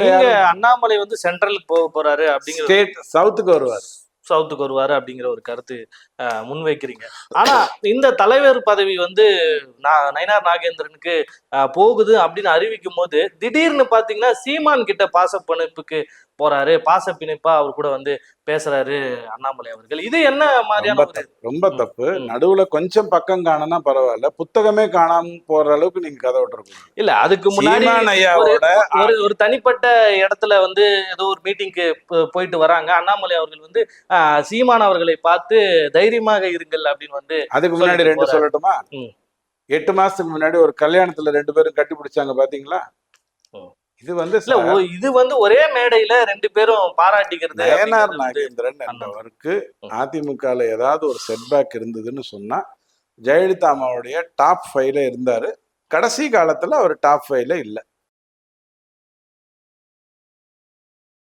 நீங்க அண்ணாமலை வந்து சென்ட்ரலுக்கு போக போறாரு அப்படிங்கிற ஸ்டேட் சவுத்துக்கு வருவார், சவுத்துக்கு வருவாரு அப்படிங்கிற ஒரு கருத்து முன்வைக்கிறீங்க. ஆனா இந்த தலைவர் பதவி வந்து நயினார் நாகேந்திரனுக்கு போகுது அப்படின்னு அறிவிக்கும் போது திடீர்னு பாத்தீங்கன்னா சீமான் கிட்ட பாசப்பிணைப்புக்கு போறாரு, பாச பிணைப்பா அவர் கூட வந்து பேசுறாரு அண்ணாமலை அவர்கள். இது என்ன மாதிரியான ரொம்ப தப்பு. நடுவுல கொஞ்சம் பக்கம் காணனா பரவாயில்ல, புத்தகமே காணாம போற அளவுக்கு நீங்க கதை விட்டுருக்கீங்க. இல்ல அதுக்கு முன்னாடி ஒரு தனிப்பட்ட இடத்துல வந்து ஏதோ ஒரு மீட்டிங்க்கு போயிட்டு வராங்க. அண்ணாமலை அவர்கள் வந்து சீமான் அவர்களை பார்த்து தைரியமாக இருங்கள் அப்படின்னு வந்து. அதுக்கு முன்னாடி 2 சொல்லட்டுமா? 8 மாசத்துக்கு முன்னாடி ஒரு கல்யாணத்துல 2 பேரும் கட்டி பிடிச்சாங்க பாத்தீங்களா? இது வந்து இது வந்து ஒரே மேடையில 2 பேரும் பாராட்டிக்கிறது. நயனார் நாகேந்திரன் என்பவருக்கு அதிமுகல ஏதாவது ஒரு செட்பேக் இருந்ததுன்னு சொன்னா ஜெயலலிதா அம்மாவுடைய டாப் 5ல இருந்தாரு. கடைசி காலத்துல அவர் டாப் 5ல இல்லை.